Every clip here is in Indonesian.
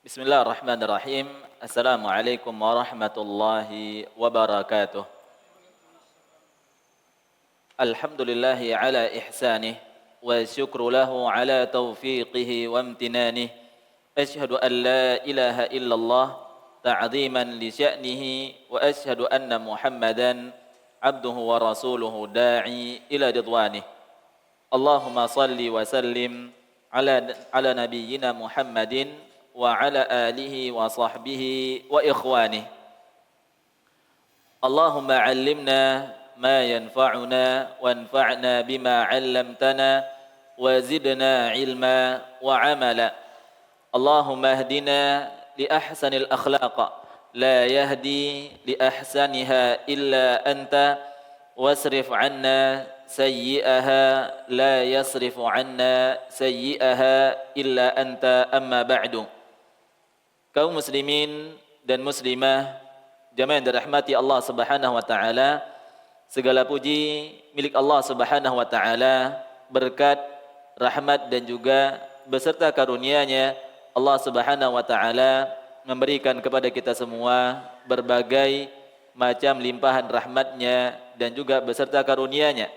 Bismillahirrahmanirrahim. Assalamualaikum warahmatullahi wabarakatuh. Alhamdulillahi ala ihsanih wa syukru lahu ala taufiqihi wa amtinanih. Ashhadu an la ilaha illallah ta'ziman li sya'nihi wa ashhadu anna Muhammadan abduhu wa rasuluhu da'i ila ridwanih. Allahumma salli wa sallim ala nabiyyina Muhammadin wa ala alihi wa sahbihi wa ikhwanih. Allahumma 'allimna ma yanfa'una wanfa'na bima 'allamtana wa zidna 'ilma wa 'amala. Allahumma ihdina li ahsanil akhlaq la yahdi li ahsaniha illa anta wasrif 'anna sayyi'aha la yasrifu 'anna sayyi'aha illa anta amma ba'du. Kaum muslimin dan muslimah, jamaah yang dirahmati Allah Subhanahu wa taala, segala puji milik Allah Subhanahu wa taala, berkat, rahmat dan juga beserta karunia-Nya Allah Subhanahu wa taala memberikan kepada kita semua berbagai macam limpahan rahmat-Nya dan juga beserta karunia-Nya.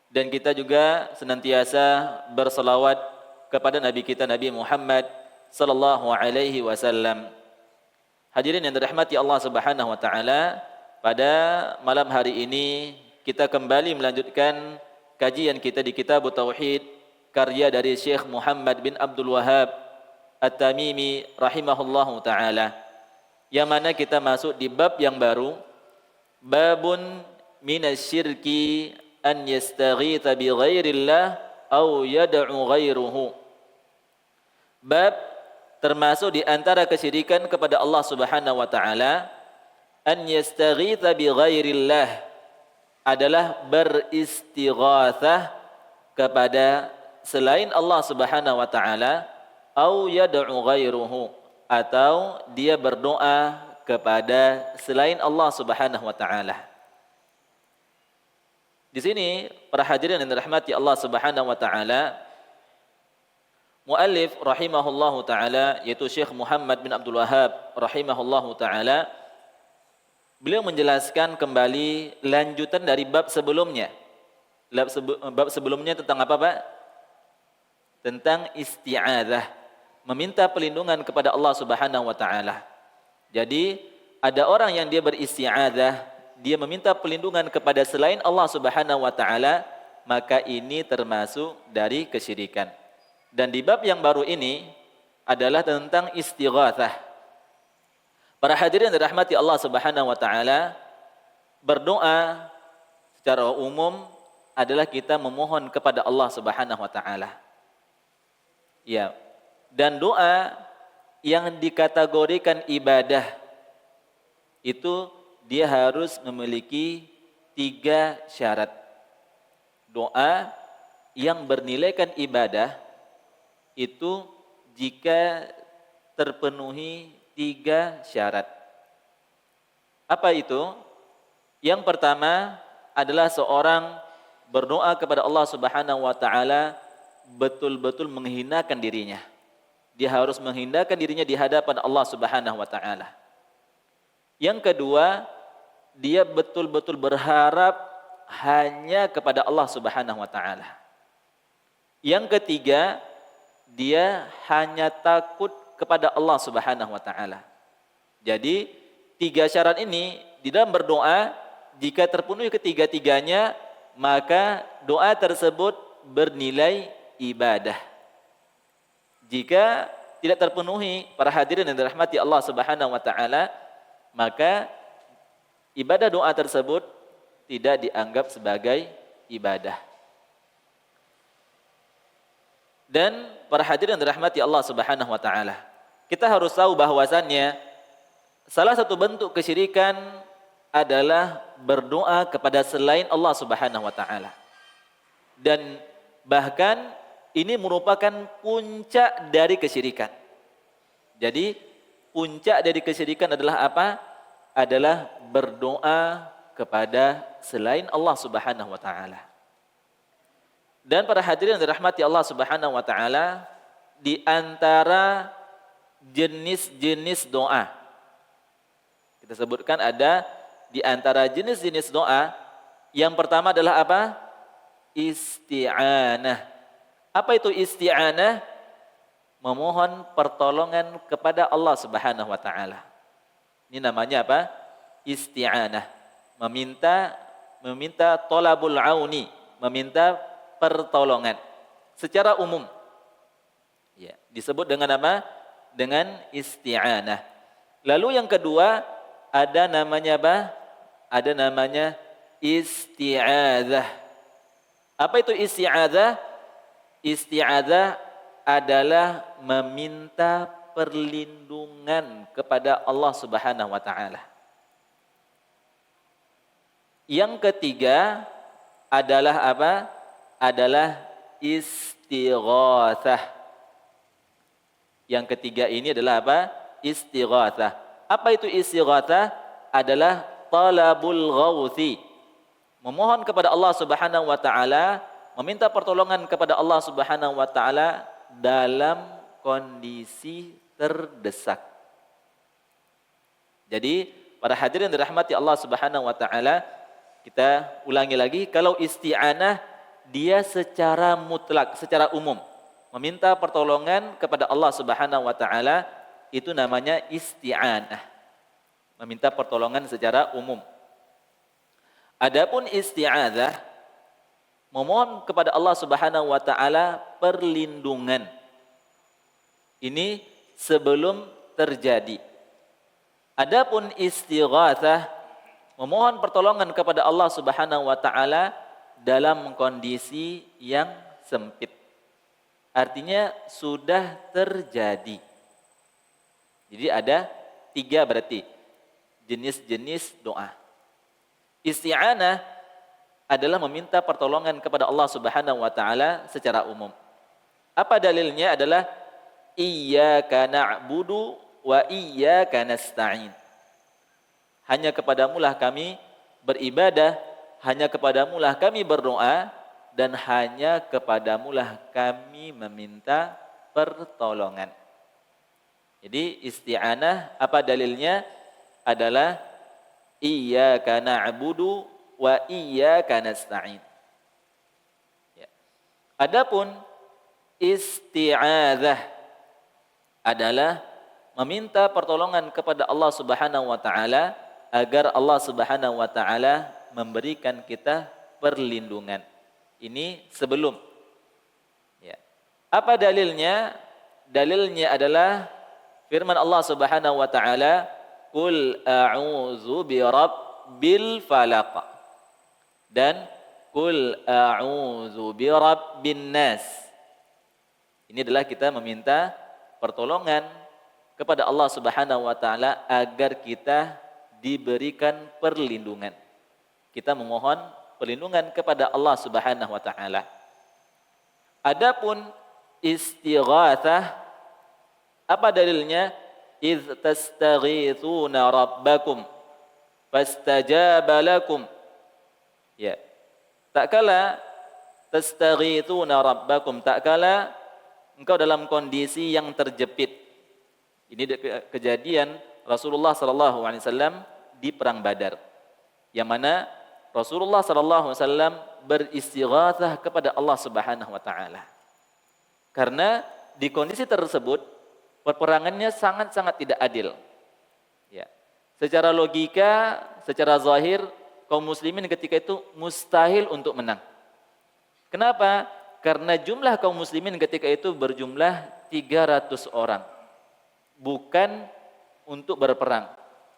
Dan kita juga senantiasa berselawat kepada Nabi kita Nabi Muhammad sallallahu alaihi wasallam. Hadirin yang dirahmati Allah Subhanahu wa taala, pada malam hari ini kita kembali melanjutkan kajian kita di Kitab Tauhid karya dari Syekh Muhammad bin Abdul Wahhab At-Tamimi rahimahullahu taala. Yang mana kita masuk di bab yang baru, babun minasyirki an yastaghitha bi ghairillah au yad'u ghairuhu. Bab termasuk di antara kesyirikan kepada Allah Subhanahu wa taala, an yastaghitha bi ghairillah adalah beristighatsah kepada selain Allah Subhanahu wa taala, au yad'u ghairuhu, atau dia berdoa kepada selain Allah Subhanahu wa taala. Di sini para hadirin yang dirahmati Allah Subhanahu wa taala, muallif rahimahullahu taala yaitu Syekh Muhammad bin Abdul Wahhab rahimahullahu taala, beliau menjelaskan kembali lanjutan dari bab sebelumnya. Bab sebelumnya tentang apa, Pak? Tentang isti'adzah, meminta perlindungan kepada Allah Subhanahu wa taala. Jadi ada orang yang dia beristi'adzah, dia meminta perlindungan kepada selain Allah Subhanahu wa taala, maka ini termasuk dari kesyirikan. Dan di bab yang baru ini adalah tentang istighatsah. Para hadirin dirahmati Allah Subhanahu wa taala, berdoa secara umum adalah kita memohon kepada Allah Subhanahu wa taala. Ya. Dan doa yang dikategorikan ibadah itu dia harus memiliki 3 syarat. Doa yang bernilaikan ibadah itu jika terpenuhi 3 syarat. Apa itu? Yang pertama adalah seorang berdoa kepada Allah Subhanahu wa taala betul-betul menghinakan dirinya. Dia harus menghinakan dirinya di hadapan Allah Subhanahu wa taala. Yang kedua, dia betul-betul berharap hanya kepada Allah Subhanahu wa taala. Yang ketiga, dia hanya takut kepada Allah Subhanahu wa taala. Jadi 3 syarat ini di dalam berdoa, jika terpenuhi ketiga-tiganya, maka doa tersebut bernilai ibadah. Jika tidak terpenuhi, para hadirin yang dirahmati Allah Subhanahu wa taala, maka ibadah doa tersebut tidak dianggap sebagai ibadah. Dan para hadirin yang dirahmati Allah Subhanahu wa taala, kita harus tahu bahwasannya salah satu bentuk kesyirikan adalah berdoa kepada selain Allah Subhanahu wa taala. Dan bahkan ini merupakan puncak dari kesyirikan. Jadi puncak dari kesyirikan adalah apa? Adalah berdoa kepada selain Allah Subhanahu wa taala. Dan para hadirin yang dirahmati Allah Subhanahu wa taala, di antara jenis-jenis doa. Kita sebutkan ada di antara jenis-jenis doa, yang pertama adalah apa? Isti'anah. Apa itu isti'anah? Memohon pertolongan kepada Allah Subhanahu wa taala. Ini namanya apa? Isti'anah. Meminta tolabul auni, meminta pertolongan secara umum. Ya, disebut dengan apa? Dengan isti'anah. Lalu yang kedua ada namanya apa? Ada namanya isti'adzah. Apa itu isti'adzah? Isti'adzah adalah meminta perlindungan kepada Allah Subhanahu wa taala. Yang ketiga adalah apa? Adalah istighatsah. Yang ketiga ini adalah apa? Istighatsah. Apa itu istighatsah? Adalah talabul ghauthi. Memohon kepada Allah Subhanahu wa taala, meminta pertolongan kepada Allah Subhanahu wa taala dalam kondisi terdesak. Jadi, para hadirin dirahmati Allah Subhanahu wa taala, kita ulangi lagi, kalau isti'anah dia secara mutlak, secara umum, meminta pertolongan kepada Allah Subhanahu wa taala, itu namanya isti'anah. Meminta pertolongan secara umum. Adapun isti'adzah, memohon kepada Allah Subhanahu wa taala perlindungan. Ini sebelum terjadi. Adapun istighatsah, memohon pertolongan kepada Allah Subhanahu wa taala dalam kondisi yang sempit. Artinya sudah terjadi. Jadi ada 3 berarti jenis-jenis doa. Isti'anah adalah meminta pertolongan kepada Allah Subhanahu wa taala secara umum. Apa dalilnya? Adalah iyyaka na'budu wa iyyaka nasta'in. Hanya kepadamulah kami beribadah, hanya kepadamulah kami berdoa, dan hanya kepadamulah kami meminta pertolongan. Jadi isti'anah apa dalilnya? Adalah iyyaka na'budu wa iyyaka nasta'in. Ya. Adapun isti'adzah adalah meminta pertolongan kepada Allah Subhanahu wa taala agar Allah Subhanahu wa taala memberikan kita perlindungan. Ini sebelum. Ya. Apa dalilnya? Dalilnya adalah firman Allah Subhanahu wa taala, "Qul a'udzu birabbil falaq." Dan "Qul a'udzu birabbin nas." Ini adalah kita meminta pertolongan kepada Allah Subhanahu wa taala agar kita diberikan perlindungan. Kita memohon perlindungan kepada Allah Subhanahu wa taala. Adapun istighatsah, apa dalilnya? "Idz tastaghitsuna rabbakum fastajaba lakum." Ya. Tak kala tastaghitsuna rabbakum, tak kala engkau dalam kondisi yang terjepit. Ini kejadian Rasulullah sallallahu alaihi wasallam di perang Badar. Yang mana Rasulullah sallallahu alaihi wasallam beristighatsah kepada Allah Subhanahu wa taala. Karena di kondisi tersebut peperangannya sangat-sangat tidak adil. Ya. Secara logika, secara zahir, kaum muslimin ketika itu mustahil untuk menang. Kenapa? Karena jumlah kaum muslimin ketika itu berjumlah 300 orang. Bukan untuk berperang.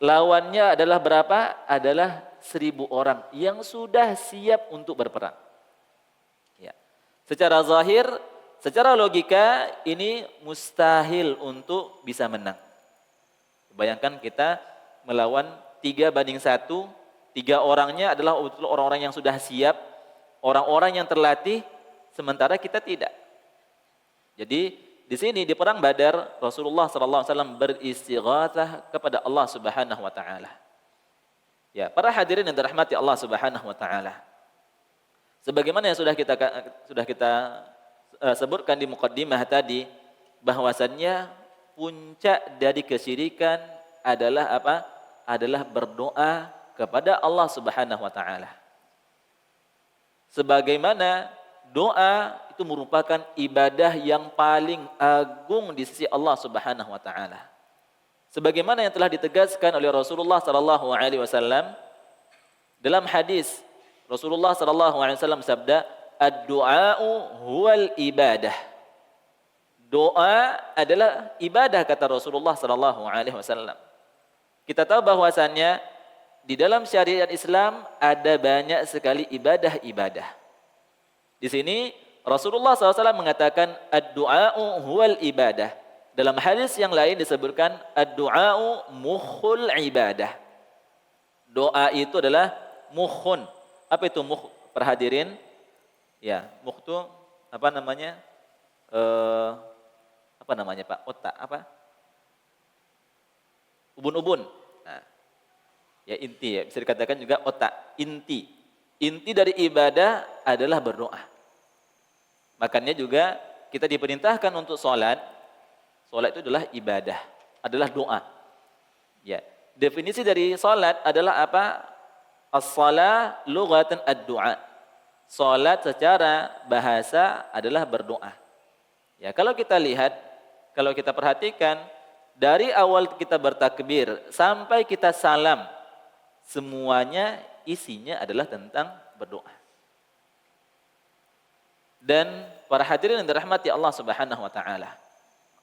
Lawannya adalah berapa? Adalah 1000 orang yang sudah siap untuk berperang. Ya. Secara zahir, secara logika ini mustahil untuk bisa menang. Bayangkan kita melawan 3-1, 3 orangnya adalah orang-orang yang sudah siap, orang-orang yang terlatih, sementara kita tidak. Jadi di sini di perang Badar Rasulullah SAW beristighatsah kepada Allah Subhanahu wa taala. Ya, para hadirin yang dirahmati Allah Subhanahu wa taala. Sebagaimana yang sudah kita sebutkan di muqaddimah tadi, bahwasannya puncak dari kesyirikan adalah apa? Adalah berdoa kepada Allah Subhanahu wa taala. Sebagaimana doa itu merupakan ibadah yang paling agung di sisi Allah Subhanahu wa taala. Sebagaimana yang telah ditegaskan oleh Rasulullah sallallahu alaihi wasallam dalam hadis, Rasulullah sallallahu alaihi wasallam sabda, "Ad-du'a'u huwal ibadah." Doa adalah ibadah kata Rasulullah sallallahu alaihi wasallam. Kita tahu bahwasannya di dalam syariat Islam ada banyak sekali ibadah-ibadah. Di sini Rasulullah SAW mengatakan ad-du'a'u huwal ibadah. Dalam hadis yang lain disebutkan ad-du'a'u mukhul ibadah. Doa itu adalah mukhun. Apa itu mukh? Perhadirin. Ya, mukh itu apa namanya? Apa namanya Pak? Otak apa? Ubun-ubun. Nah, ya inti ya, bisa dikatakan juga otak, inti. Inti dari ibadah adalah berdoa. Makanya juga kita diperintahkan untuk sholat. Sholat itu adalah ibadah, adalah doa. Ya, definisi dari sholat adalah apa? As-shalah lughatan ad-du'a. Sholat secara bahasa adalah berdoa. Ya, kalau kita lihat, kalau kita perhatikan, dari awal kita bertakbir sampai kita salam, semuanya isinya adalah tentang berdoa. Dan para hadirin yang dirahmati Allah Subhanahu wa taala.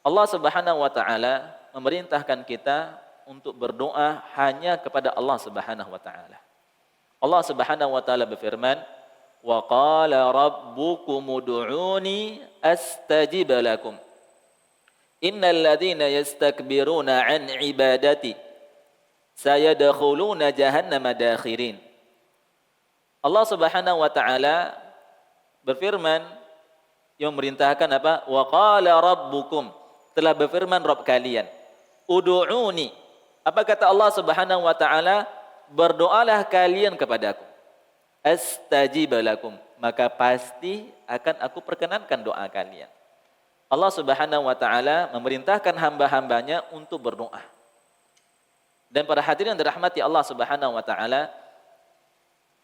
Allah Subhanahu wa taala memerintahkan kita untuk berdoa hanya kepada Allah Subhanahu wa taala. Allah Subhanahu wa taala berfirman, "Wa qala rabbukum ud'uni astajib lakum. Innal ladzina yastakbiruna an ibadati sayadkhuluna jahannama dakhirin." Allah Subhanahu wa taala berfirman yang memerintahkan apa? Wa qala rabbukum, telah berfirman Rabb kalian. Ud'uni. Apa kata Allah Subhanahu wa taala? Berdoalah kalian kepadaku. Astajib lakum, maka pasti akan aku perkenankan doa kalian. Allah Subhanahu wa taala memerintahkan hamba-hambanya untuk berdoa. Dan para hadirin yang dirahmati Allah Subhanahu wa taala,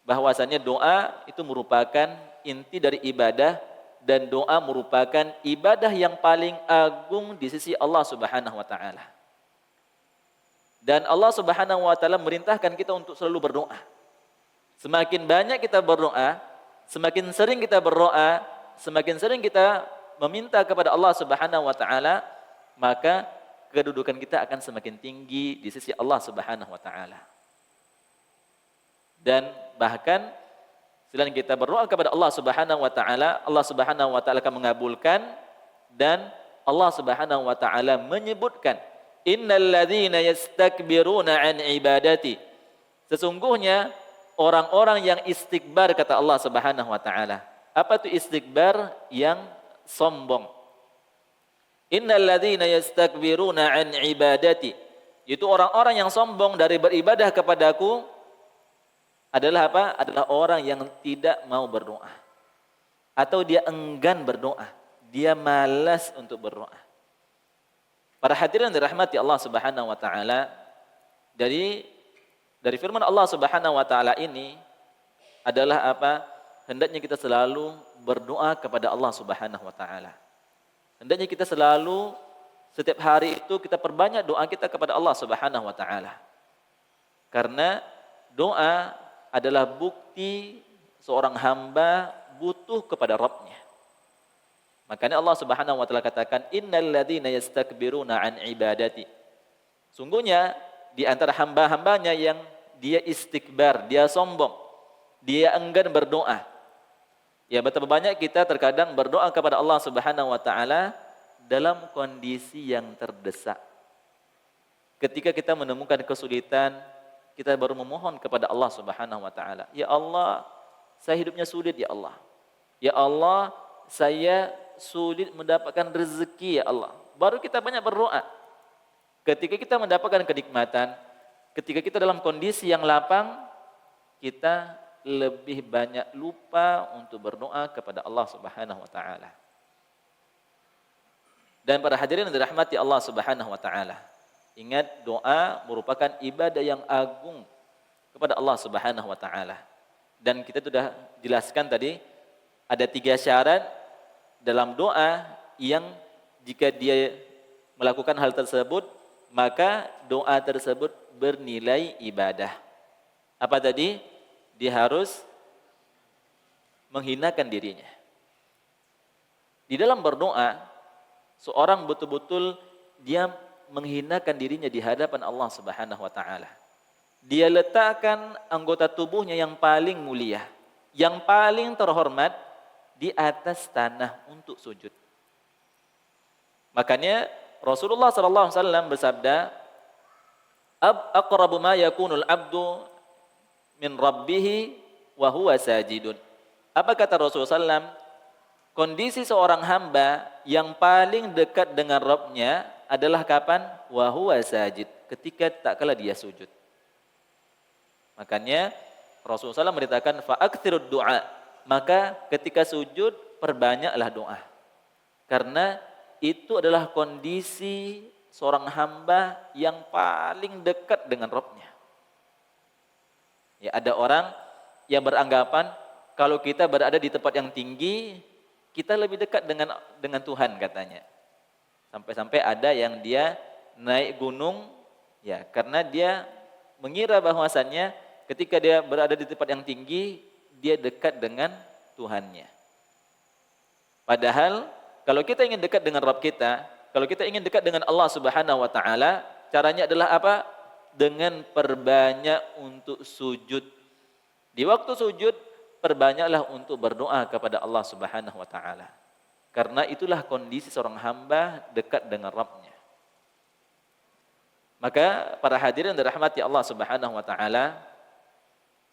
bahwasanya doa itu merupakan inti dari ibadah, dan doa merupakan ibadah yang paling agung di sisi Allah Subhanahu wa taala. Dan Allah Subhanahu wa taala merintahkan kita untuk selalu berdoa. Semakin banyak kita berdoa, semakin sering kita berdoa, semakin sering kita meminta kepada Allah Subhanahu wa taala, maka kedudukan kita akan semakin tinggi di sisi Allah Subhanahu wa taala. Dan bahkan selain kita berdoa kepada Allah Subhanahu wa taala, Allah Subhanahu wa taala akan mengabulkan, dan Allah Subhanahu wa taala menyebutkan, "Innal ladzina yastakbiruna an ibadati." Sesungguhnya orang-orang yang istikbar, kata Allah Subhanahu wa taala. Apa itu istikbar? Yang sombong. Innal ladzina yastakbiruna an ibadati. Itu orang-orang yang sombong dari beribadah kepadaku adalah apa? Adalah orang yang tidak mau berdoa. Atau dia enggan berdoa. Dia malas untuk berdoa. Para hadirin dirahmati Allah Subhanahu wa taala, dari firman Allah Subhanahu wa taala ini adalah apa? Hendaknya kita selalu berdoa kepada Allah Subhanahu wa taala. Hendaknya kita selalu setiap hari itu kita perbanyak doa kita kepada Allah Subhanahu wa taala. Karena doa adalah bukti seorang hamba butuh kepada Rabb-Nya. Makanya Allah Subhanahu wa taala katakan, "Innal ladzina yastakbiruna an ibadati." Sungguhnya di antara hamba-hambanya yang dia istikbar, dia sombong, dia enggan berdoa. Ya, betapa banyak kita terkadang berdoa kepada Allah Subhanahu wa taala dalam kondisi yang terdesak. Ketika kita menemukan kesulitan, kita baru memohon kepada Allah Subhanahu wa taala. Ya Allah, saya hidupnya sulit ya Allah. Ya Allah, saya sulit mendapatkan rezeki ya Allah. Baru kita banyak berdoa. Ketika kita mendapatkan kenikmatan, ketika kita dalam kondisi yang lapang, kita lebih banyak lupa untuk berdoa kepada Allah Subhanahu wa taala. Dan para hadirin yang dirahmati Allah Subhanahu wa taala, ingat doa merupakan ibadah yang agung kepada Allah Subhanahu wa taala. Dan kita sudah jelaskan tadi ada 3 syarat dalam doa yang jika dia melakukan hal tersebut maka doa tersebut bernilai ibadah. Apa tadi? Dia harus menghinakan dirinya. Di dalam berdoa, seorang betul-betul dia menghinakan dirinya di hadapan Allah Subhanahu wa taala. Dia letakkan anggota tubuhnya yang paling mulia, yang paling terhormat di atas tanah untuk sujud. Makanya Rasulullah sallallahu alaihi wasallam bersabda, "Aqrabu ma yakunul abdu min rabbih wa huwa sajidun." Apa kata Rasulullah SAW? Kondisi seorang hamba yang paling dekat dengan Rabb-nya adalah kapan? Wa huwa sajid, ketika tak kala dia sujud. Makanya Rasulullah SAW memberitakan fa'aktsirud du'a, maka ketika sujud perbanyaklah doa. Karena itu adalah kondisi seorang hamba yang paling dekat dengan Rabb-nya. Ya, ada orang yang beranggapan kalau kita berada di tempat yang tinggi, kita lebih dekat dengan Tuhan katanya. Sampai-sampai ada yang dia naik gunung, ya karena dia mengira bahwasannya ketika dia berada di tempat yang tinggi, dia dekat dengan Tuhannya. Padahal kalau kita ingin dekat dengan Rabb kita, kalau kita ingin dekat dengan Allah Subhanahu wa taala, caranya adalah apa? Dengan perbanyak untuk sujud. Di waktu sujud, perbanyaklah untuk berdoa kepada Allah Subhanahu wa taala. Karena itulah kondisi seorang hamba dekat dengan Rabb-nya. Maka para hadirin dirahmati Allah Subhanahu wa taala,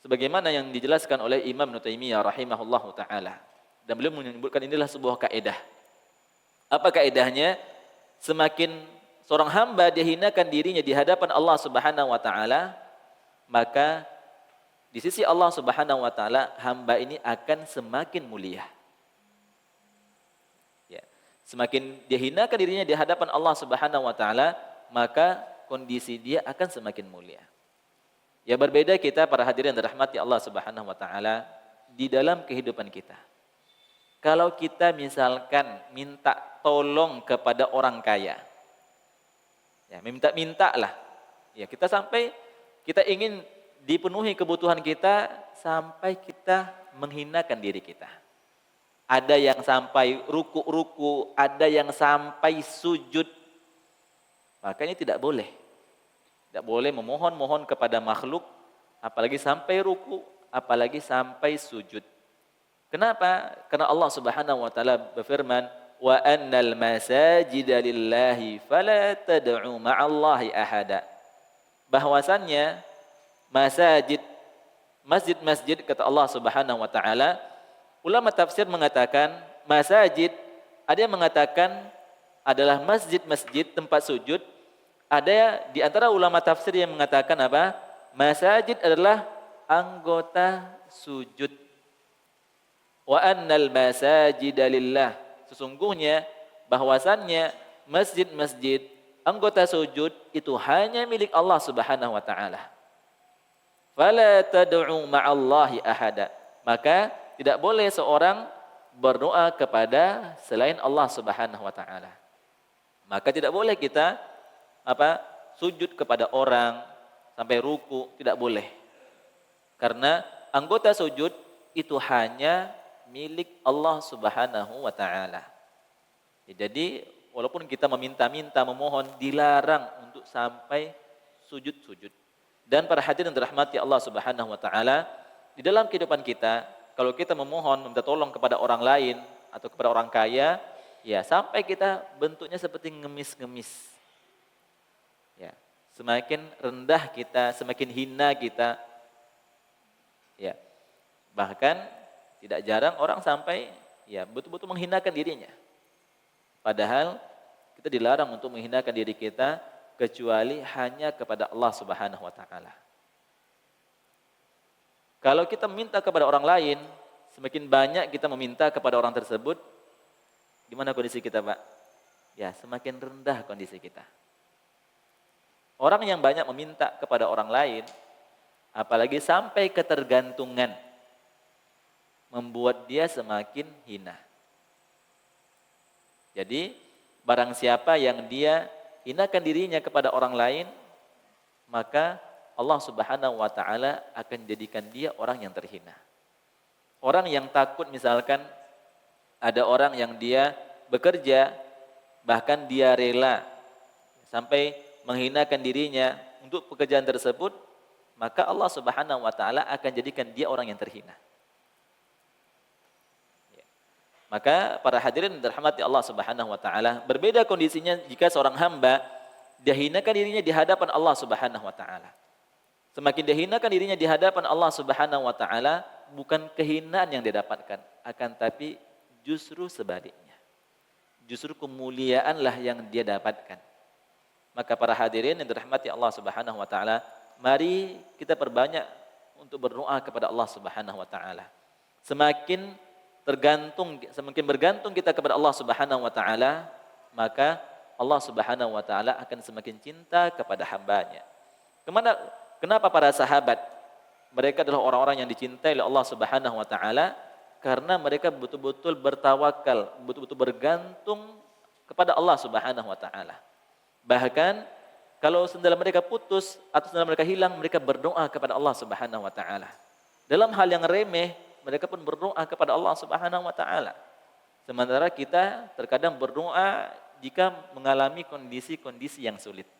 sebagaimana yang dijelaskan oleh Imam Ibnu Taimiyah rahimahullahu taala, dan beliau menyebutkan inilah sebuah kaidah. Apa kaidahnya? Semakin seorang hamba dia hinakan dirinya di hadapan Allah Subhanahu wa taala, maka di sisi Allah Subhanahu wa taala hamba ini akan semakin mulia. Ya, semakin dia hinakan dirinya di hadapan Allah Subhanahu wa taala, maka kondisi dia akan semakin mulia. Ya, berbeda kita para hadirin dirahmati Allah Subhanahu wa taala di dalam kehidupan kita. Kalau kita misalkan minta tolong kepada orang kaya, ya minta-minta lah. Ya, kita ingin dipenuhi kebutuhan kita sampai kita menghinakan diri kita. Ada yang sampai ruku-ruku, ada yang sampai sujud. Makanya tidak boleh. Tidak boleh memohon-mohon kepada makhluk, apalagi sampai ruku, apalagi sampai sujud. Kenapa? Karena Allah Subhanahu wa taala berfirman, "Wa annal masajida lillahi fala tad'u ma'allahi ahada." Bahwasannya masjid-masjid kata Allah Subhanahu wa taala, ulama tafsir mengatakan masjid, ada yang mengatakan adalah masjid-masjid tempat sujud, ada di antara ulama tafsir yang mengatakan apa? Masjid adalah anggota sujud. Wa annal masajida lillah, sesungguhnya bahwasannya masjid-masjid anggota sujud itu hanya milik Allah Subhanahu wa taala. Fala tad'u ma'allahi ahada. Maka tidak boleh seorang berdoa kepada selain Allah Subhanahu wa taala. Maka tidak boleh kita sujud kepada orang sampai ruku, tidak boleh. Karena anggota sujud itu hanya milik Allah Subhanahu wa taala. Jadi walaupun kita meminta-minta, memohon, dilarang untuk sampai sujud-sujud. Dan para hadirin dirahmati Allah Subhanahu wa taala, di dalam kehidupan kita, kalau kita memohon, meminta tolong kepada orang lain atau kepada orang kaya, ya sampai kita bentuknya seperti ngemis-ngemis. Ya, semakin rendah kita, semakin hina kita. Ya. Bahkan tidak jarang orang sampai ya betul-betul menghinakan dirinya. Padahal kita dilarang untuk menghinakan diri kita kecuali hanya kepada Allah Subhanahu wa taala. Kalau kita minta kepada orang lain, semakin banyak kita meminta kepada orang tersebut, gimana kondisi kita, Pak? ya semakin rendah kondisi kita. Orang yang banyak meminta kepada orang lain, apalagi sampai ketergantungan, membuat dia semakin hina. Jadi, barang siapa yang dia hinakan dirinya kepada orang lain, maka Allah Subhanahu wa taala akan jadikan dia orang yang terhina. Orang yang takut misalkan ada orang yang dia bekerja, bahkan dia rela sampai menghinakan dirinya untuk pekerjaan tersebut, maka Allah Subhanahu wa taala akan jadikan dia orang yang terhina. Maka para hadirin dirahmati Allah Subhanahu wa taala, berbeda kondisinya jika seorang hamba dia hinakan dirinya di hadapan Allah Subhanahu wa taala. Semakin dia hinakan dirinya di hadapan Allah Subhanahu wa taala, bukan kehinaan yang dia dapatkan, akan tapi justru sebaliknya. Justru kemuliaanlah yang dia dapatkan. Maka para hadirin yang dirahmati Allah Subhanahu wa taala, mari kita perbanyak untuk berdoa kepada Allah Subhanahu wa taala. Semakin bergantung kita kepada Allah Subhanahu wa taala, maka Allah Subhanahu wa taala akan semakin cinta kepada hambanya. Kenapa para sahabat mereka adalah orang-orang yang dicintai oleh Allah Subhanahu wa taala? Karena mereka betul-betul bertawakal, betul-betul bergantung kepada Allah Subhanahu wa taala. Bahkan kalau sendal mereka putus atau sendal mereka hilang, mereka berdoa kepada Allah Subhanahu wa taala. Dalam hal yang remeh, mereka pun berdoa kepada Allah Subhanahu wa taala. Sementara kita terkadang berdoa jika mengalami kondisi-kondisi yang sulit.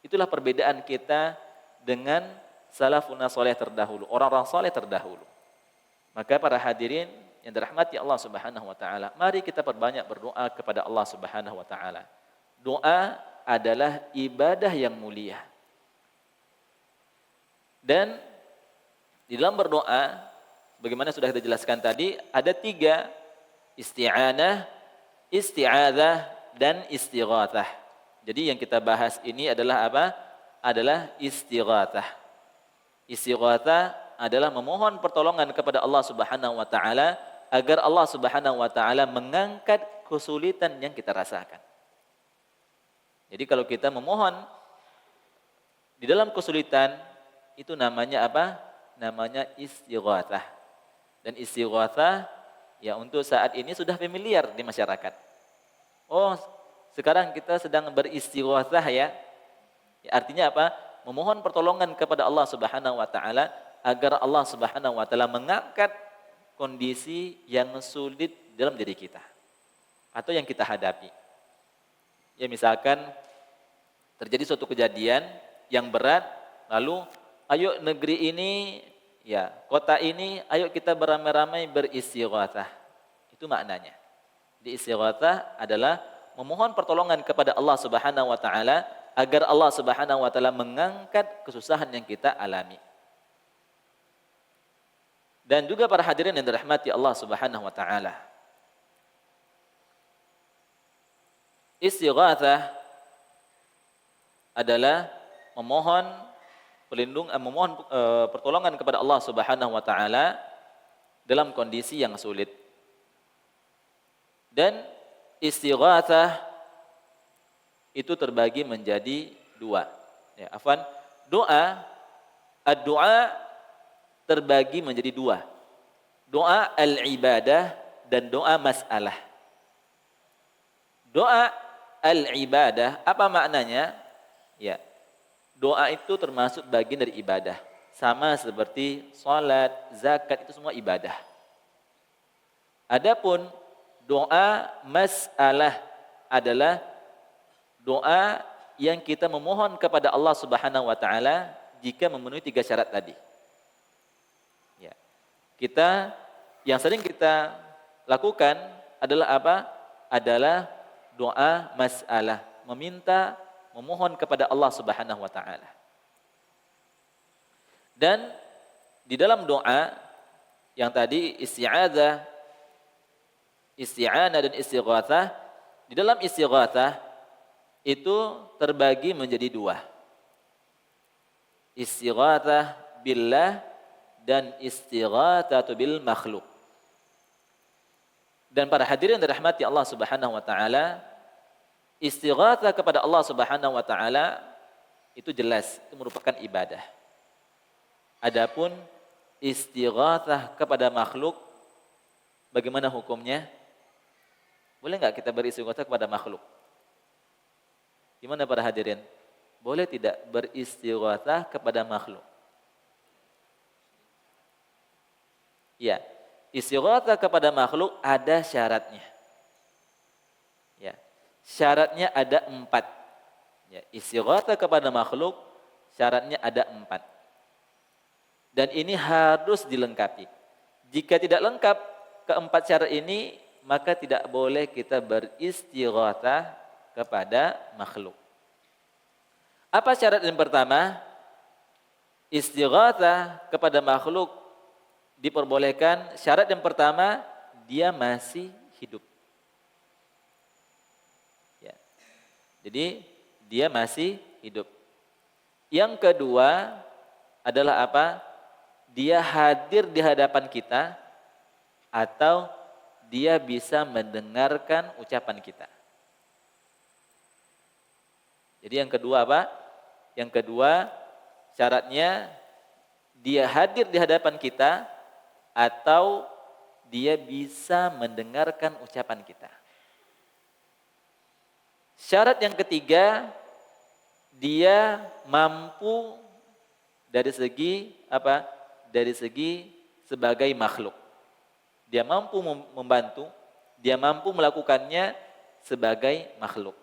Itulah perbedaan kita dengan salafun saleh terdahulu, orang-orang saleh terdahulu. Maka para hadirin yang dirahmati Allah Subhanahu wa taala, mari kita perbanyak berdoa kepada Allah Subhanahu wa taala. Doa adalah ibadah yang mulia. Dan di dalam berdoa, bagaimana sudah kita jelaskan tadi, ada 3, isti'anah, isti'adzah, dan istighatsah. Jadi yang kita bahas ini adalah apa? Adalah istighatsah. Istighatsah adalah memohon pertolongan kepada Allah Subhanahu wa taala agar Allah Subhanahu wa taala mengangkat kesulitan yang kita rasakan. Jadi kalau kita memohon di dalam kesulitan, itu namanya apa? Namanya istighatsah. Dan istighatsah ya untuk saat ini sudah familiar di masyarakat. Oh, sekarang kita sedang beristighatsah ya. Artinya apa? Memohon pertolongan kepada Allah Subhanahu wa taala agar Allah Subhanahu wa taala mengangkat kondisi yang sulit dalam diri kita atau yang kita hadapi. Ya misalkan terjadi suatu kejadian yang berat, lalu ayo negeri ini, ya kota ini, ayo kita beramai-ramai beristighatsah. Itu maknanya. Di istighatsah adalah memohon pertolongan kepada Allah Subhanahu wa taala agar Allah Subhanahu wa taala mengangkat kesusahan yang kita alami. Dan juga para hadirin yang dirahmati Allah Subhanahu wa taala. Istighatsah adalah memohon pertolongan kepada Allah Subhanahu wa taala dalam kondisi yang sulit. Dan istighatsah itu terbagi menjadi 2. Ya, doa terbagi menjadi 2. Doa al-ibadah dan doa mas'alah. Doa al-ibadah, apa maknanya? Ya, doa itu termasuk bagian dari ibadah. Sama seperti salat, zakat, itu semua ibadah. Adapun doa mas'alah adalah doa yang kita memohon kepada Allah Subhanahu wa taala jika memenuhi 3 syarat tadi. Kita yang sering kita lakukan adalah apa? Adalah doa mas'alah, memohon kepada Allah Subhanahu wa taala. Dan di dalam doa yang tadi isti'adzah, isti'anah dan istighatsah, di dalam istighatsah itu terbagi menjadi 2. Istighatsah billah dan istighatsatu bil makhluk. Dan para hadirin dirahmati Allah Subhanahu wa taala, Istighatsah kepada Allah Subhanahu wa taala itu jelas itu merupakan ibadah. Adapun istighatsah kepada makhluk bagaimana hukumnya? Boleh enggak kita beristighatsah kepada makhluk? Gimana para hadirin? Boleh tidak beristighatsah kepada makhluk? Ya, istighatsah kepada makhluk ada syaratnya. Ya, syaratnya ada 4. Ya, istighatsah kepada makhluk syaratnya ada 4. Dan ini harus dilengkapi. Jika tidak lengkap keempat syarat ini, maka tidak boleh kita beristighatsah kepada makhluk. Apa syarat yang pertama? Istighatsah kepada makhluk diperbolehkan. Syarat yang pertama, dia masih hidup. Ya. Jadi dia masih hidup. Yang kedua adalah apa? Dia hadir di hadapan kita atau dia bisa mendengarkan ucapan kita. Jadi yang kedua apa? Yang kedua syaratnya dia hadir di hadapan kita atau dia bisa mendengarkan ucapan kita. Syarat yang ketiga, dia mampu dari segi apa? Dari segi sebagai makhluk. Dia mampu membantu, dia mampu melakukannya sebagai makhluk.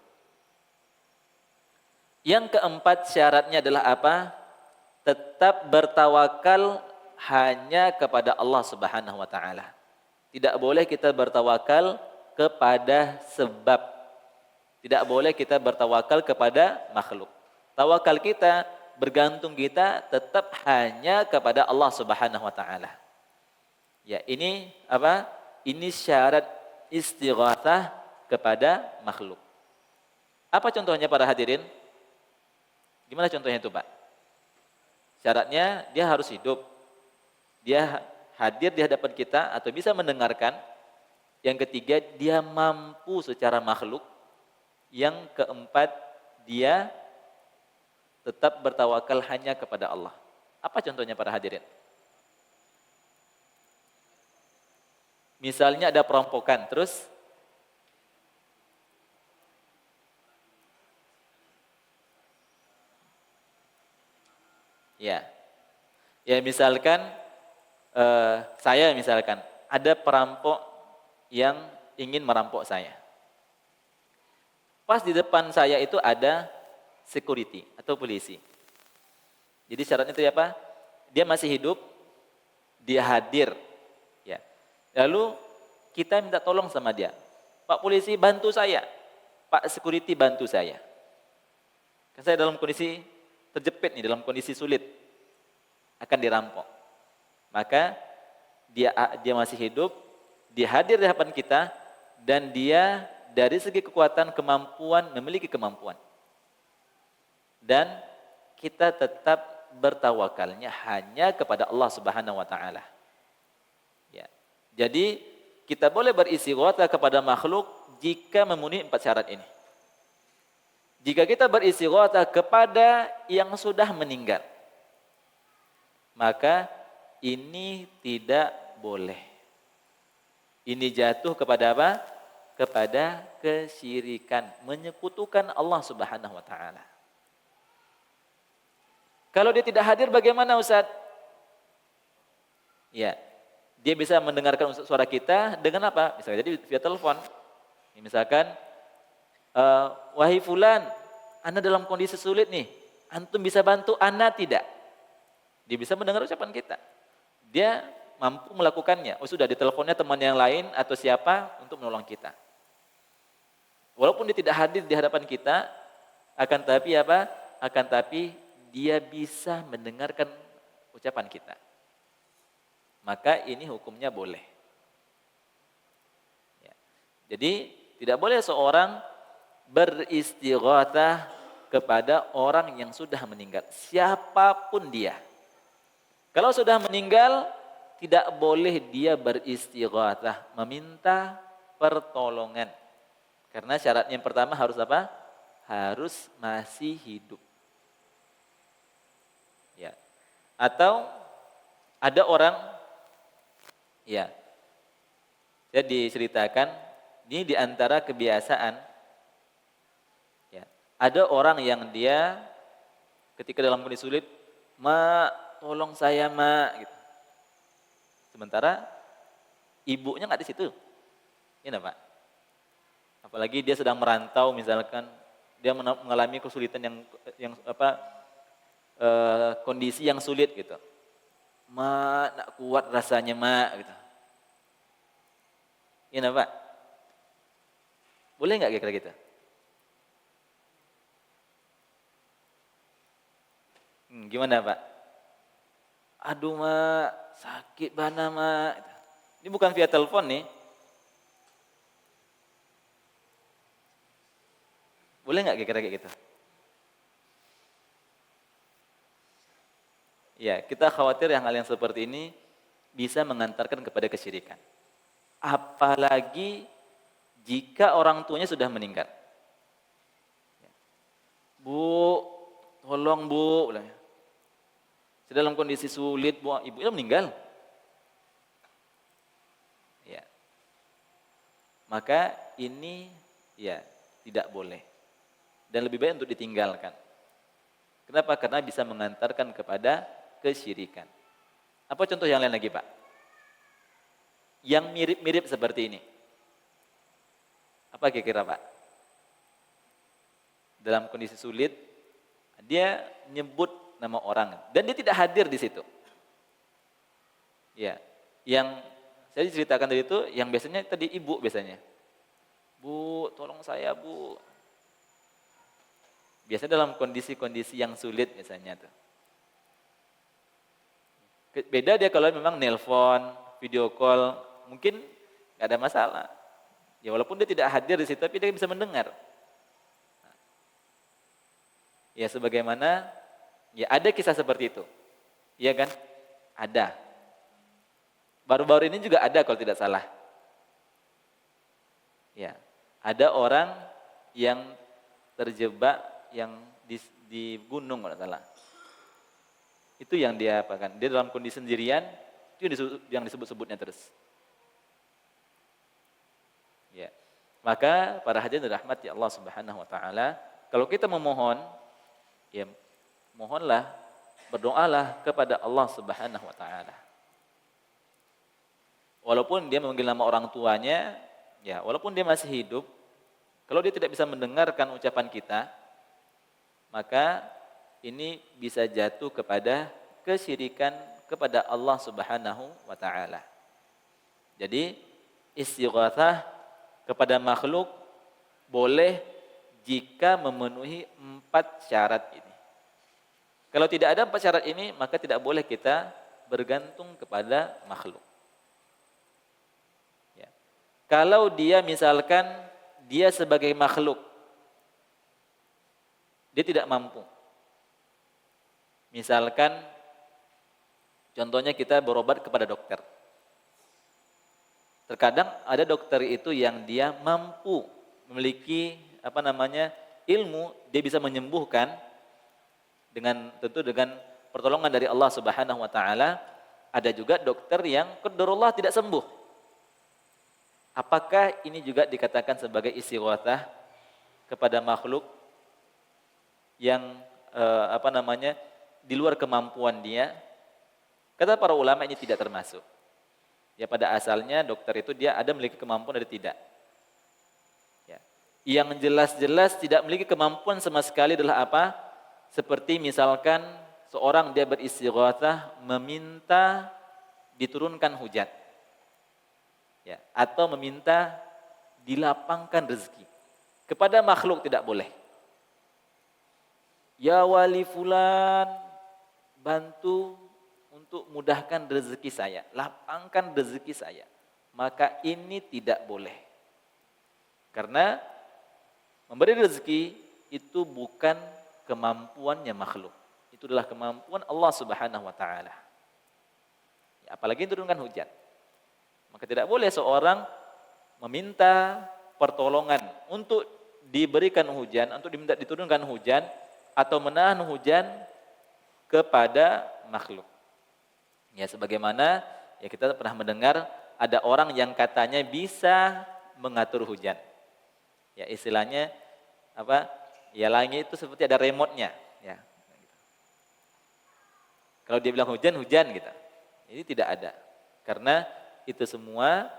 Yang keempat syaratnya adalah apa? Tetap bertawakal hanya kepada Allah Subhanahu wa taala. Tidak boleh kita bertawakal kepada sebab. Tidak boleh kita bertawakal kepada makhluk. Tawakal kita, bergantung kita tetap hanya kepada Allah Subhanahu wa taala. Ya, ini apa? Ini syarat istighatsah kepada makhluk. Apa contohnya para hadirin? Gimana contohnya itu, Pak? Syaratnya dia harus hidup. Dia hadir di hadapan kita atau bisa mendengarkan. Yang ketiga, dia mampu secara makhluk. Yang keempat, dia tetap bertawakal hanya kepada Allah. Apa contohnya para hadirin? Misalnya ada perampokan, terus ya, misalkan saya misalkan ada perampok yang ingin merampok saya. Pas di depan saya itu ada security atau polisi. Jadi syaratnya itu apa? Dia masih hidup, dia hadir. Ya. Lalu kita minta tolong sama dia. Pak polisi bantu saya. Pak security bantu saya. Kan saya dalam kondisi terjepit nih, dalam kondisi sulit. Akan dirampok. Maka dia masih hidup, dia hadir di hadapan kita dan dia dari segi kekuatan, kemampuan, memiliki kemampuan. Dan kita tetap bertawakalnya hanya kepada Allah Subhanahu wa taala. Ya. Jadi kita boleh beristighatsah kepada makhluk jika memenuhi 4 syarat ini. Jika kita beristighatsah kepada yang sudah meninggal, maka ini tidak boleh. Ini jatuh kepada apa? Kepada kesyirikan, menyekutukan Allah Subhanahu wa taala. Kalau dia tidak hadir bagaimana Ustaz? Ya, dia bisa mendengarkan suara kita dengan apa? Bisa jadi via telepon. Misalkan, wahai fulan, Anda dalam kondisi sulit nih, antum bisa bantu Anda tidak? Dia bisa mendengar ucapan kita. Dia mampu melakukannya. Oh sudah, diteleponnya teman yang lain atau siapa untuk menolong kita. Walaupun dia tidak hadir di hadapan kita, akan tapi apa? Akan tapi dia bisa mendengarkan ucapan kita. Maka ini hukumnya boleh. Ya. Jadi tidak boleh seorang beristighatsah kepada orang yang sudah meninggal. Siapapun dia. Kalau sudah meninggal, tidak boleh dia beristighatsah, meminta pertolongan. Karena syaratnya yang pertama harus apa? Harus masih hidup. Ya. Atau ada orang, ya, saya diceritakan, ini di antara kebiasaan, ya, ada orang yang dia ketika dalam kondisi sulit, "Mak, tolong saya, Mak," gitu. Sementara ibunya nggak di situ, ya Pak. Apalagi dia sedang merantau, misalkan dia mengalami kesulitan yang kondisi yang sulit gitu. "Mak, nak kuat rasanya, Mak," gitu. Iya Pak. Boleh nggak kira-kira gitu? Gimana Pak? "Aduh Mak, sakit bana Mak." Ini bukan via telepon nih. Boleh nggak kira-kira gitu? Ya, kita khawatir hal yang seperti ini bisa mengantarkan kepada kesyirikan. Apalagi jika orang tuanya sudah meninggal. "Bu, tolong Bu," bilangnya. Dalam kondisi sulit, Bu, ibunya meninggal. Ya. Maka ini ya tidak boleh. Dan lebih baik untuk ditinggalkan. Kenapa? Karena bisa mengantarkan kepada kesyirikan. Apa contoh yang lain lagi, Pak? Yang mirip-mirip seperti ini. Apa kira-kira, Pak? Dalam kondisi sulit, dia nyebut nama orang dan dia tidak hadir di situ. Ya, yang saya diceritakan tadi itu, yang biasanya tadi ibu biasanya. "Bu, tolong saya, Bu." Biasanya dalam kondisi-kondisi yang sulit misalnya tuh. Beda dia kalau memang nelpon, video call, mungkin nggak ada masalah. Ya walaupun dia tidak hadir di situ, tapi dia bisa mendengar. Ya sebagaimana, ya ada kisah seperti itu. Iya kan? Ada. Baru-baru ini juga ada kalau tidak salah. Ya, ada orang yang terjebak yang di gunung kalau tidak salah. Itu yang dia apakan? Dia dalam kondisi sendirian, itu yang disebut-sebutnya terus. Ya. Maka para hadirin dirahmati Allah Subhanahu wa taala, kalau kita memohon, ya mohonlah, berdoalah kepada Allah Subhanahu wa taala. Walaupun dia memanggil nama orang tuanya, ya walaupun dia masih hidup, kalau dia tidak bisa mendengarkan ucapan kita, maka ini bisa jatuh kepada kesyirikan kepada Allah Subhanahu wa taala. Jadi istighatsah kepada makhluk boleh jika memenuhi 4 syarat ini. Kalau tidak ada 4 syarat ini, maka tidak boleh kita bergantung kepada makhluk. Ya. Kalau dia misalkan dia sebagai makhluk, dia tidak mampu. Misalkan contohnya kita berobat kepada dokter. Terkadang ada dokter itu yang dia mampu memiliki ilmu, dia bisa menyembuhkan tentu dengan pertolongan dari Allah Subhanahu wa taala. Ada juga dokter yang qadarullah tidak sembuh. Apakah ini juga dikatakan sebagai istighatsah kepada makhluk yang di luar kemampuan dia? Kata para ulama ini tidak termasuk. Ya pada asalnya dokter itu dia ada memiliki kemampuan atau tidak. Ya. Yang jelas-jelas tidak memiliki kemampuan sama sekali adalah apa? Seperti misalkan seorang dia beristighatsah meminta diturunkan hujan. Ya, atau meminta dilapangkan rezeki. Kepada makhluk tidak boleh. "Ya wali fulan, bantu untuk mudahkan rezeki saya, lapangkan rezeki saya." Maka ini tidak boleh. Karena memberi rezeki itu bukan kemampuannya makhluk. Itu adalah kemampuan Allah Subhanahu wa taala. Ya, apalagi turunkan hujan. Maka tidak boleh seorang meminta pertolongan untuk diberikan hujan, untuk diminta diturunkan hujan atau menahan hujan kepada makhluk. Ya sebagaimana ya kita pernah mendengar ada orang yang katanya bisa mengatur hujan. Ya istilahnya apa? Ya langit itu seperti ada remote-nya, ya. Kalau dia bilang hujan, hujan gitu. Ini tidak ada. Karena itu semua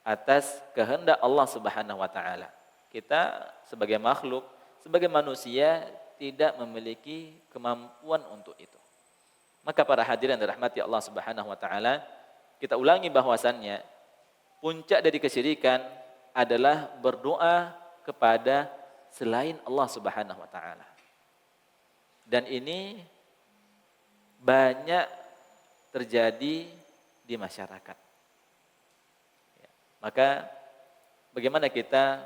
atas kehendak Allah Subhanahu wa taala. Kita sebagai makhluk, sebagai manusia tidak memiliki kemampuan untuk itu. Maka para hadirin yang dirahmati Allah Subhanahu wa taala, kita ulangi bahwasannya puncak dari kesyirikan adalah berdoa kepada selain Allah Subhanahu wa taala. Dan ini banyak terjadi di masyarakat. Ya. Maka bagaimana kita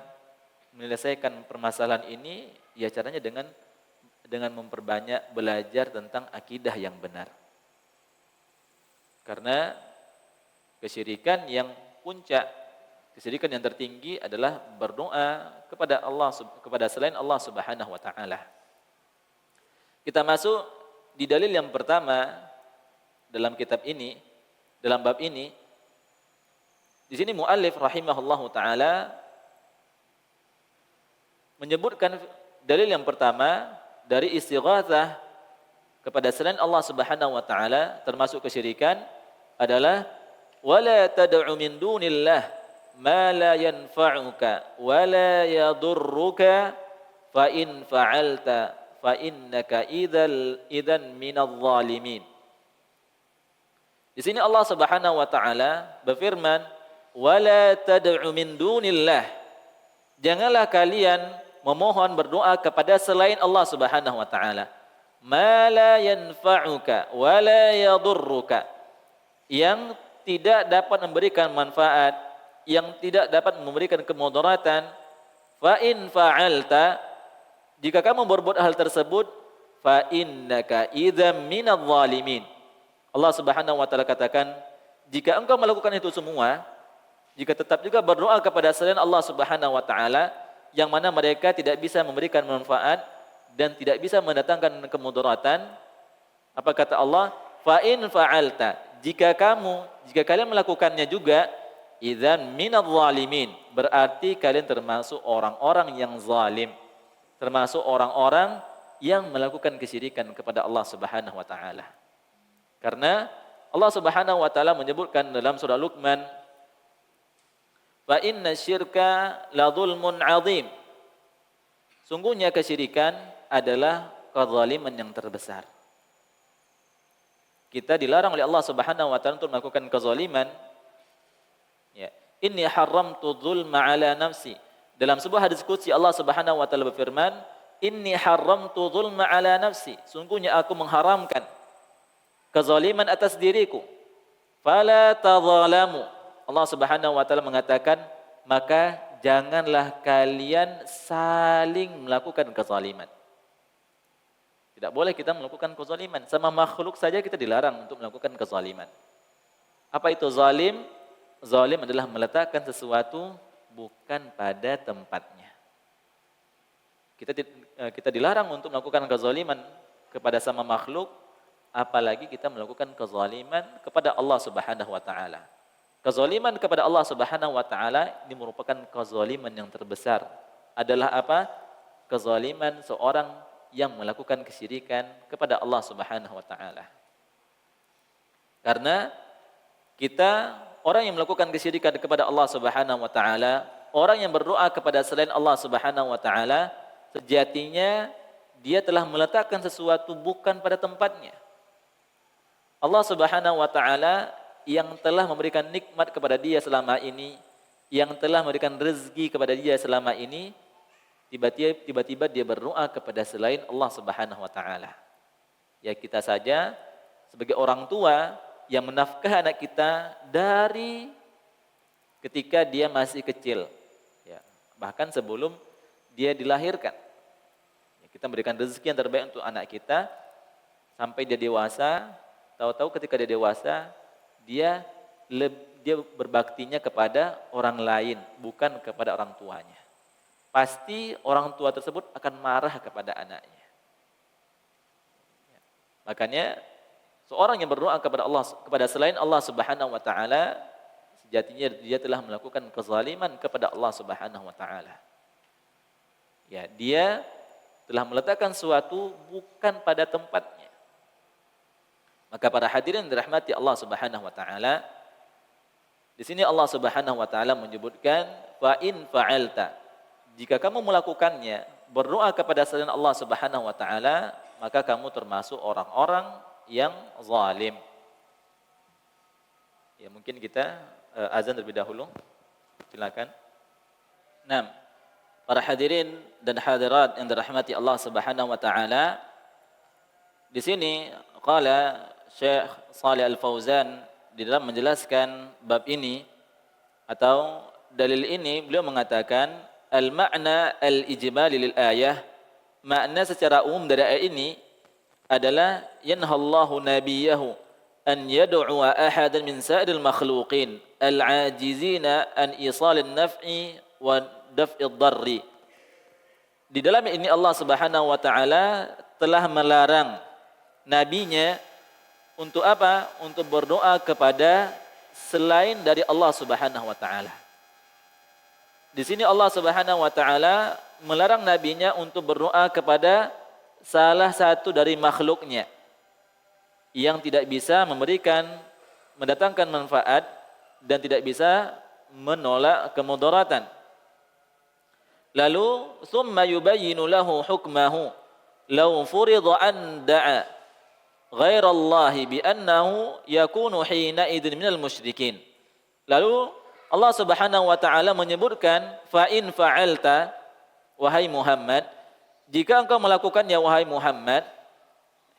menyelesaikan permasalahan ini? Ya caranya dengan memperbanyak belajar tentang akidah yang benar. Karena kesyirikan yang puncak, kesyirikan yang tertinggi adalah berdoa kepada Allah, kepada selain Allah Subhanahu wa taala. Kita masuk di dalil yang pertama dalam kitab ini, dalam bab ini. Di sini muallif rahimahullahu taala menyebutkan dalil yang pertama dari istighatsah kepada selain Allah Subhanahu wa taala termasuk kesyirikan adalah wala tad'u min dunillah ma la yanfa'uka wa la yadurruka fa in fa'alta fa innaka idzan minadh dhalimin. Di sini Allah Subhanahu wa taala berfirman, "Wala tad'u min dunillah." Janganlah kalian memohon berdoa kepada selain Allah Subhanahu wa taala. Ma la yanfa'uka wa la yadurruka. Yang tidak dapat memberikan manfaat, yang tidak dapat memberikan kemudaratan. Fa in fa'alta, jika kamu berbuat hal tersebut, fa innaka idzam minadh dhalimin. Allah Subhanahu wa taala katakan, jika engkau melakukan itu semua, jika tetap juga berdoa kepada selain Allah Subhanahu wa taala yang mana mereka tidak bisa memberikan manfaat dan tidak bisa mendatangkan kemudaratan, apa kata Allah? Fa in fa'alta, jika kalian melakukannya juga, idzan minadh dhalimin, berarti kalian termasuk orang-orang yang zalim, termasuk orang-orang yang melakukan kesyirikan kepada Allah Subhanahu wa taala. Karena Allah Subhanahu wa taala menyebutkan dalam surah Luqman, fa inna syirka la dzulmun 'adzim. Sungguhnya kesyirikan adalah kezaliman yang terbesar. Kita dilarang oleh Allah Subhanahu wa taala untuk melakukan kezaliman. Ya, inni haramtu dzulma 'ala nafsi. Dalam sebuah hadis qudsi Allah Subhanahu wa taala berfirman, inni haramtu dzulma 'ala nafsi. Sungguhnya aku mengharamkan kezaliman atas diriku. Fala tadzalamu. Allah Subhanahu wa taala mengatakan, maka janganlah kalian saling melakukan kezaliman. Tidak boleh kita melakukan kezaliman. Sama makhluk saja kita dilarang untuk melakukan kezaliman. Apa itu zalim? Zalim adalah meletakkan sesuatu bukan pada tempatnya. Kita dilarang untuk melakukan kezaliman kepada sama makhluk, apalagi kita melakukan kezaliman kepada Allah Subhanahu wa taala. Kezaliman kepada Allah Subhanahu wa taala ini merupakan kezaliman yang terbesar. Adalah apa? Kezaliman seorang yang melakukan kesyirikan kepada Allah Subhanahu wa taala. Karena kita orang yang melakukan kesyirikan kepada Allah Subhanahu wa taala, orang yang berdoa kepada selain Allah Subhanahu wa taala, sejatinya dia telah meletakkan sesuatu bukan pada tempatnya. Allah Subhanahu wa taala yang telah memberikan nikmat kepada dia selama ini, yang telah memberikan rezeki kepada dia selama ini, tiba-tiba dia berdoa kepada selain Allah Subhanahu wa taala. Ya kita saja sebagai orang tua yang menafkahi anak kita dari ketika dia masih kecil. Ya, bahkan sebelum dia dilahirkan. Ya, kita memberikan rezeki yang terbaik untuk anak kita sampai dia dewasa. Tahu-tahu ketika dia dewasa, dia berbaktinya kepada orang lain, bukan kepada orang tuanya. Pasti orang tua tersebut akan marah kepada anaknya. Makanya seorang yang berdoa kepada Allah, kepada selain Allah Subhanahu wa taala, sejatinya dia telah melakukan kezaliman kepada Allah Subhanahu wa taala. Ya, dia telah meletakkan suatu bukan pada tempatnya. Maka para hadirin dirahmati Allah Subhanahu wa taala, di sini Allah Subhanahu wa taala menyebutkan fa in fa'alta. Jika kamu melakukannya, berdoa kepada selain Allah Subhanahu wa taala, maka kamu termasuk orang-orang yang zalim. Ya, mungkin kita azan terlebih dahulu. Silakan. 6. Para hadirin dan hadirat yang dirahmati Allah Subhanahu wa taala, di sini qala Syekh Shalih Al-Fauzan di dalam menjelaskan bab ini atau dalil ini, beliau mengatakan al-ma'na al-ijmali lil ayah, makna secara umum dari ayat ini adalah yanhallahu nabiyahu an yad'u'a ahadan min sa'iril makhluqin al-'ajizina an isalin naf'i wa daf'id darri. Di dalam ini Allah Subhanahu wa taala telah melarang nabinya untuk apa? Untuk berdoa kepada selain dari Allah Subhanahu wa taala. Di sini Allah Subhanahu wa taala melarang nabinya untuk berdoa kepada salah satu dari makhluknya yang tidak bisa mendatangkan manfaat dan tidak bisa menolak kemudaratan. Lalu thumma yubayyinu lahu hukmahu law furida an da'a ghairallahi bi annahu yakunu hina idzin minal musyrikin. Lalu Allah Subhanahu wa taala menyebutkan fa in fa'alta, wahai Muhammad, jika engkau melakukannya wahai Muhammad,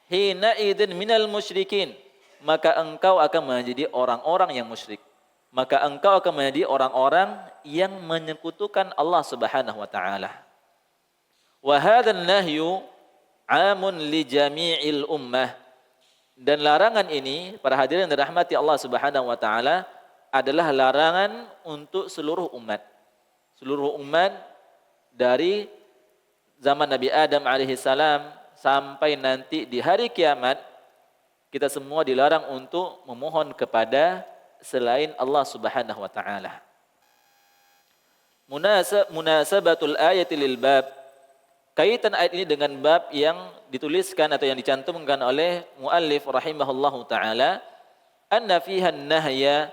hina idzin minal musyrikin, maka engkau akan menjadi orang-orang yang musyrik. Maka engkau akan menjadi orang-orang yang menyekutukan Allah Subhanahu wa taala. Wa hadzal nahyu 'amun li jami'il ummah. Dan larangan ini, para hadirin yang dirahmati Allah Subhanahu wa taala, adalah larangan untuk seluruh umat. Seluruh umat dari zaman Nabi Adam alaihissalam sampai nanti di hari kiamat, kita semua dilarang untuk memohon kepada selain Allah Subhanahu wa taala. Munasabatul ayati lil bab. Kaitan ayat ini dengan bab yang dituliskan atau yang dicantumkan oleh muallif rahimahullahu taala, anna fiha an-nahya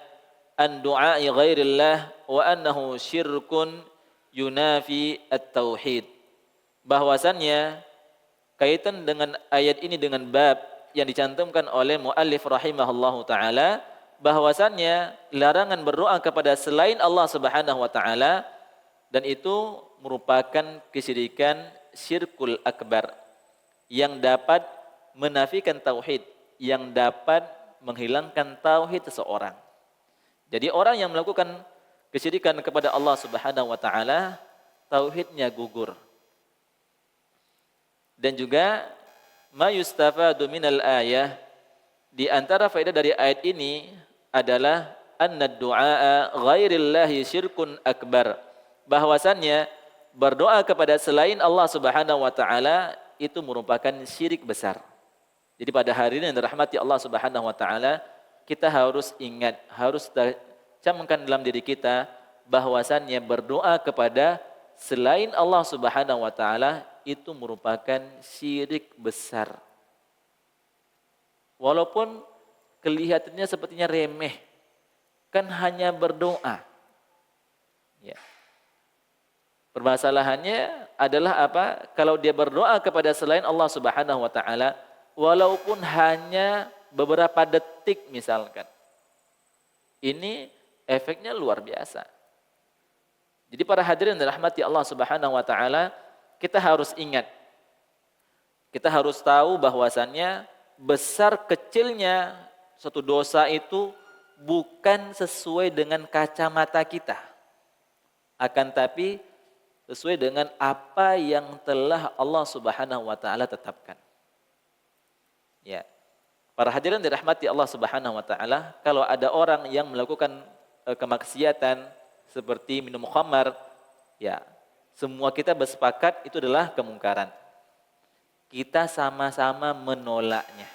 an du'a'i ghairillah wa annahu syirkun yunafi at-tauhid. Bahwasannya kaitan dengan ayat ini dengan bab yang dicantumkan oleh muallif rahimahullahu taala, bahwasannya larangan berdoa kepada selain Allah Subhanahu wa taala, dan itu merupakan kesyirikan syirkul akbar yang dapat menafikan tauhid, yang dapat menghilangkan tauhid seseorang. Jadi orang yang melakukan kesyirikan kepada Allah Subhanahu wa taala, tauhidnya gugur. Dan juga ma yustafadu minal ayah, di antara faedah dari ayat ini adalah anna du'a ghairillahi syirkun akbar. Bahwasannya berdoa kepada selain Allah Subhanahu wa taala itu merupakan syirik besar. Jadi pada hari ini yang dirahmati Allah Subhanahu wa taala, kita harus ingat, harus camkan dalam diri kita bahwasannya berdoa kepada selain Allah Subhanahu wa taala itu merupakan syirik besar. Walaupun kelihatannya sepertinya remeh, kan hanya berdoa. Ya. Permasalahannya adalah apa? Kalau dia berdoa kepada selain Allah Subhanahu wa taala, walaupun hanya beberapa detik misalkan, ini efeknya luar biasa. Jadi para hadirin dirahmati Allah Subhanahu wa taala, kita harus ingat, kita harus tahu bahwasannya besar kecilnya suatu dosa itu bukan sesuai dengan kacamata kita, akan tapi sesuai dengan apa yang telah Allah Subhanahu wa taala tetapkan. Ya. Para hadirin dirahmati Allah Subhanahu wa taala, kalau ada orang yang melakukan kemaksiatan seperti minum khamar, ya, semua kita bersepakat itu adalah kemungkaran. Kita sama-sama menolaknya.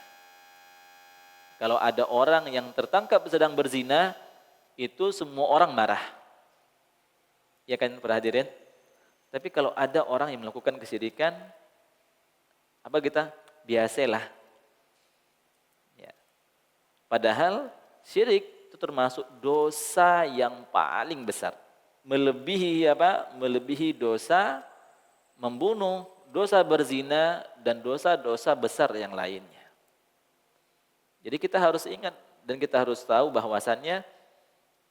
Kalau ada orang yang tertangkap sedang berzina, itu semua orang marah. Ya kan para hadirin? Tapi kalau ada orang yang melakukan kesyirikan, apa kita? Biasalah. Ya. Padahal syirik itu termasuk dosa yang paling besar. Melebihi apa? Melebihi dosa membunuh, dosa berzina, dan dosa-dosa besar yang lainnya. Jadi kita harus ingat dan kita harus tahu bahwasannya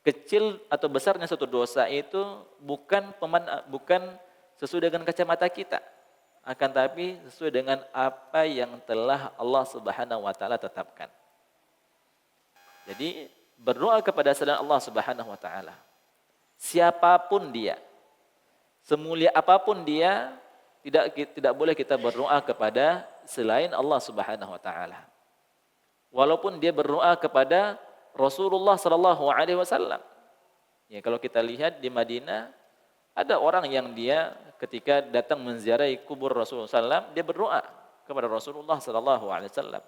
kecil atau besarnya suatu dosa itu bukan sesuai dengan kacamata kita, akan tapi sesuai dengan apa yang telah Allah Subhanahu wa taala tetapkan. Jadi berdoa kepada selain Allah Subhanahu wa taala. Siapapun dia, semulia apapun dia, tidak boleh kita berdoa kepada selain Allah Subhanahu wa taala. Walaupun dia berdoa kepada Rasulullah sallallahu alaihi wasallam. Ya, kalau kita lihat di Madinah ada orang yang dia ketika datang menziarahi kubur Rasulullah sallallahu dia berdoa kepada Rasulullah sallallahu alaihi wasallam.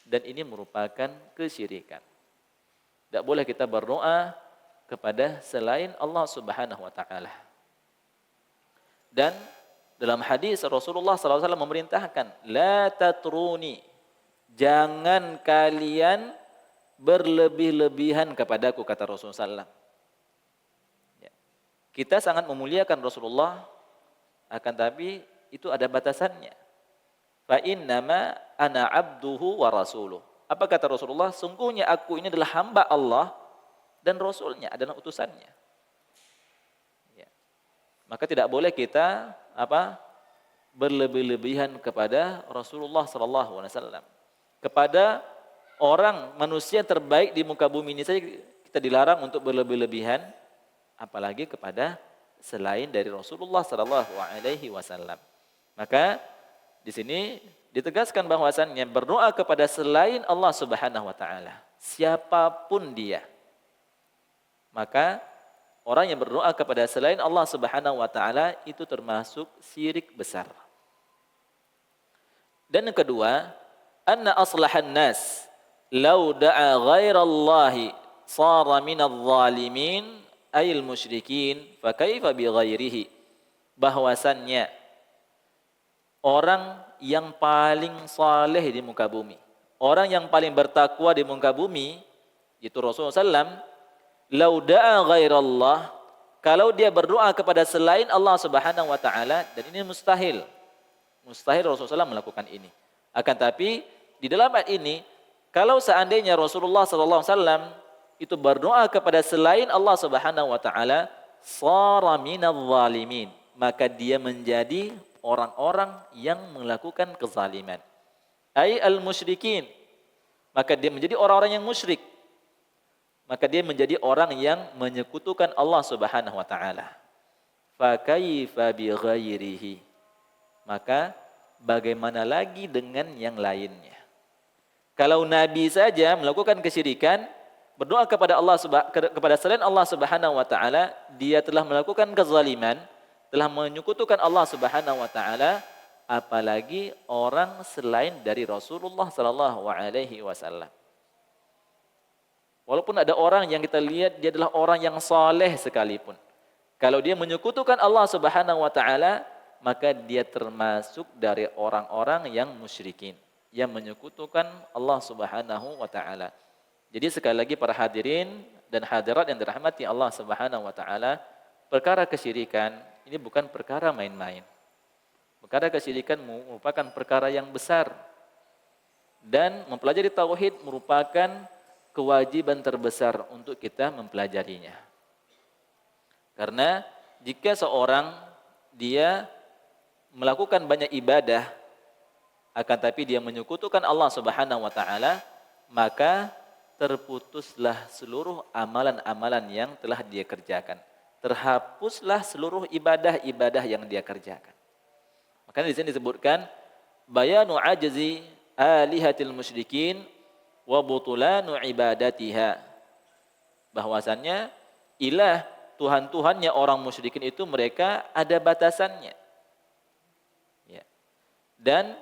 Dan ini merupakan kesyirikan. Tidak boleh kita berdoa kepada selain Allah Subhanahu wa taala. Dan dalam hadis Rasulullah SAW memerintahkan, la tatruni, jangan kalian berlebih-lebihan kepadaku, kata Rasulullah SAW. Ya. Kita sangat memuliakan Rasulullah, akan tapi itu ada batasannya. Fa innama ana abduhu wa rasuluh. Apa kata Rasulullah? Sungguhnya aku ini adalah hamba Allah dan Rasulnya, adalah utusannya. Ya. Maka tidak boleh kita berlebih-lebihan kepada Rasulullah SAW. Kepada orang manusia terbaik di muka bumi ini saja kita dilarang untuk berlebih-lebihan, apalagi kepada selain dari Rasulullah SAW. Maka di sini ditegaskan bahwasannya berdoa kepada selain Allah Subhanahu wa taala, siapapun dia. Maka orang yang berdoa kepada selain Allah Subhanahu wa taala itu termasuk syirik besar. Dan yang kedua, anna aslahan nas law da'a ghairallahi sara minadh dhalimin ayil musyrikin fa kaifa bi ghairihi. Bahwasannya orang yang paling saleh di muka bumi, orang yang paling bertakwa di muka bumi, itu Rasulullah SAW, lau da'a ghairallah, kalau dia berdoa kepada selain Allah Subhanahu wa taala, dan ini mustahil. Mustahil Rasulullah SAW melakukan ini. Akan tapi di dalam ayat ini, kalau seandainya Rasulullah SAW itu berdoa kepada selain Allah Subhanahu wa taala, shara minadh dhalimin, maka dia menjadi orang-orang yang melakukan kezaliman. Ai al-musyrikin, maka dia menjadi orang-orang yang musyrik. Maka dia menjadi orang yang menyekutukan Allah Subhanahu wa taala. Fa kaifa bi ghairihi? Maka bagaimana lagi dengan yang lainnya? Kalau nabi saja melakukan kesyirikan, berdoa kepada kepada selain Allah Subhanahu wa taala, dia telah melakukan kezaliman, telah menyekutukan Allah Subhanahu wa taala, apalagi orang selain dari Rasulullah sallallahu alaihi wasallam. Walaupun ada orang yang kita lihat dia adalah orang yang saleh sekalipun, kalau dia menyekutukan Allah Subhanahu wa taala, maka dia termasuk dari orang-orang yang musyrikin, yang menyekutukan Allah Subhanahu wa taala. Jadi sekali lagi para hadirin dan hadirat yang dirahmati Allah Subhanahu wa taala, perkara kesyirikan ini bukan perkara main-main. Perkara kesyirikan merupakan perkara yang besar. Dan mempelajari tauhid merupakan kewajiban terbesar untuk kita mempelajarinya. Karena jika seorang dia melakukan banyak ibadah, akan tapi dia menyekutukan Allah Subhanahu wa taala, maka terputuslah seluruh amalan-amalan yang telah dia kerjakan. Terhapuslah seluruh ibadah-ibadah yang dia kerjakan. Makanya di sini disebutkan bayanu ajzi alihatil musyrikin wa butulanu ibadatiha. Bahwasannya Ilah, Tuhan-Tuhannya orang musyrikin itu mereka ada batasannya. Ya. Dan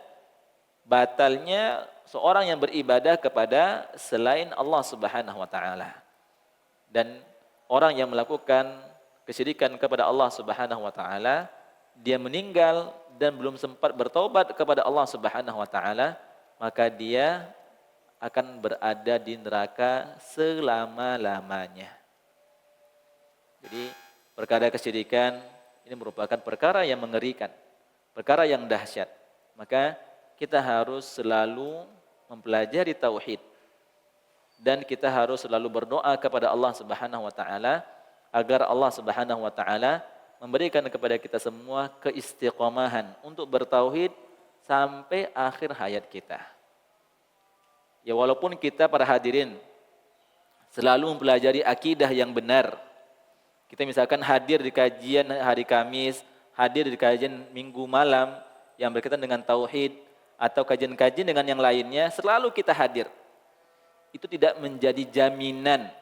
batalnya seorang yang beribadah kepada selain Allah Subhanahu wa taala. Dan orang yang melakukan kesyirikan kepada Allah Subhanahu wa taala, dia meninggal dan belum sempat bertaubat kepada Allah Subhanahu wa taala, maka dia akan berada di neraka selama-lamanya. Jadi perkara kesyirikan ini merupakan perkara yang mengerikan, perkara yang dahsyat. Maka kita harus selalu mempelajari tauhid dan kita harus selalu berdoa kepada Allah Subhanahu wa taala agar Allah Subhanahu wa taala memberikan kepada kita semua keistiqomahan untuk bertauhid sampai akhir hayat kita. Ya walaupun kita para hadirin selalu mempelajari akidah yang benar. Kita misalkan hadir di kajian hari Kamis, hadir di kajian Minggu malam yang berkaitan dengan tauhid atau kajian-kajian dengan yang lainnya, selalu kita hadir. Itu tidak menjadi jaminan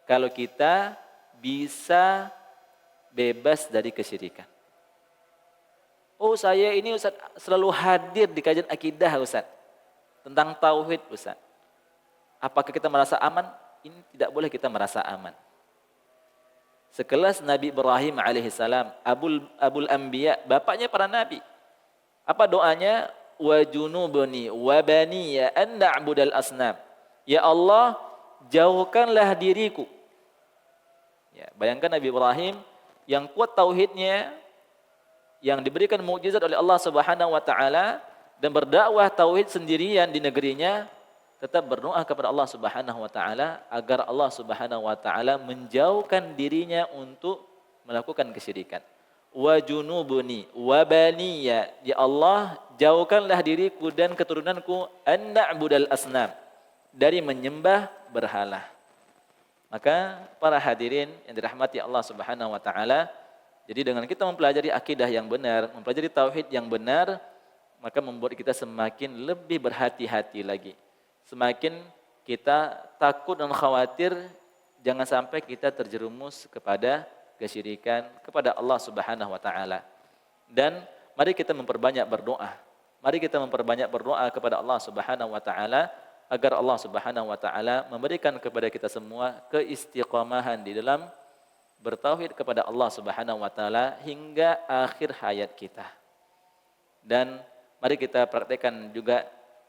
kalau kita bisa bebas dari kesyirikan. Oh saya ini Ustaz selalu hadir di kajian akidah Ustaz, tentang tauhid Ustaz. Apakah kita merasa aman? Ini tidak boleh kita merasa aman. Sekelas Nabi Ibrahim alaihissalam, Abul Anbiya, bapaknya para nabi. Apa doanya? Wa junubni wa baniya an na'budal asnam. Ya Allah, jauhkanlah diriku. Ya, bayangkan Nabi Ibrahim yang kuat tauhidnya, yang diberikan mukjizat oleh Allah Subhanahu wa taala dan berdakwah tauhid sendirian di negerinya, tetap berdoa kepada Allah Subhanahu wa taala agar Allah Subhanahu wa taala menjauhkan dirinya untuk melakukan kesyirikan. Wa junubni wa baniya, ya Allah jauhkanlah diriku dan keturunanku an na'budal asnam, dari menyembah berhala. Maka para hadirin yang dirahmati Allah Subhanahu wa taala, jadi dengan kita mempelajari akidah yang benar, mempelajari tauhid yang benar, maka membuat kita semakin lebih berhati-hati lagi. Semakin kita takut dan khawatir jangan sampai kita terjerumus kepada kesyirikan kepada Allah Subhanahu wa taala. Dan mari kita memperbanyak berdoa. Mari kita memperbanyak berdoa kepada Allah Subhanahu wa taala agar Allah Subhanahu wa taala memberikan kepada kita semua keistiqomahan di dalam bertauhid kepada Allah Subhanahu wa taala hingga akhir hayat kita. Dan mari kita praktekkan juga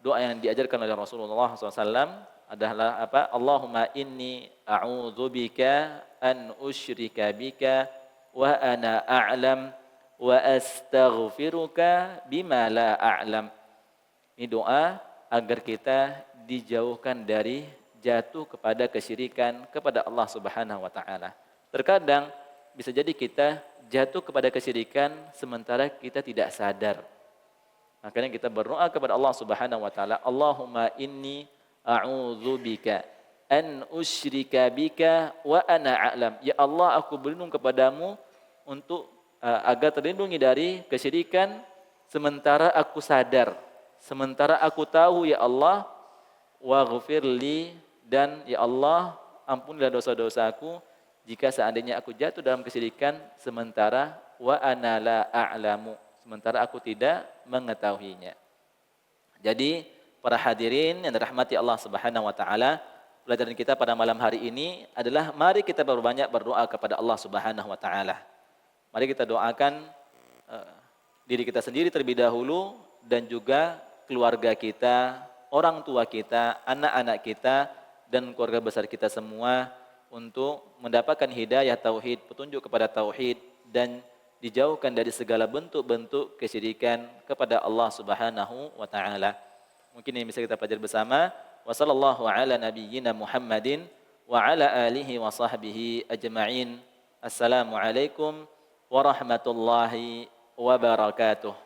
doa yang diajarkan oleh Rasulullah SAW adalah apa? Allahumma inni a'udzubika an usyrika bika wa ana a'lam wa astaghfiruka bima la a'lam. Ini doa agar kita dijauhkan dari jatuh kepada kesyirikan kepada Allah Subhanahu wa taala. Terkadang bisa jadi kita jatuh kepada kesyirikan sementara kita tidak sadar. Makanya kita berdoa kepada Allah Subhanahu wa taala, Allahumma inni a'udzubika an usyrika bika wa ana a'lam. Ya Allah, aku berlindung kepadamu untuk agar terlindungi dari kesyirikan sementara aku sadar, sementara aku tahu ya Allah, waghfirli, dan ya Allah ampunilah dosa-dosaku jika seandainya aku jatuh dalam kesyirikan sementara wa ana la a'lamu, sementara aku tidak mengetahuinya. Jadi para hadirin yang dirahmati Allah Subhanahu wa taala, pelajaran kita pada malam hari ini adalah mari kita berbanyak berdoa kepada Allah Subhanahu wa taala. Mari kita doakan diri kita sendiri terlebih dahulu dan juga keluarga kita, orang tua kita, anak-anak kita dan keluarga besar kita semua untuk mendapatkan hidayah tauhid, petunjuk kepada tauhid dan dijauhkan dari segala bentuk-bentuk kesyirikan kepada Allah Subhanahu wa taala. Mungkin ini bisa kita pelajari bersama. Wassallallahu ala nabiyyina Muhammadin wa ala alihi wa sahbihi ajma'in. Assalamualaikum warahmatullahi wabarakatuh.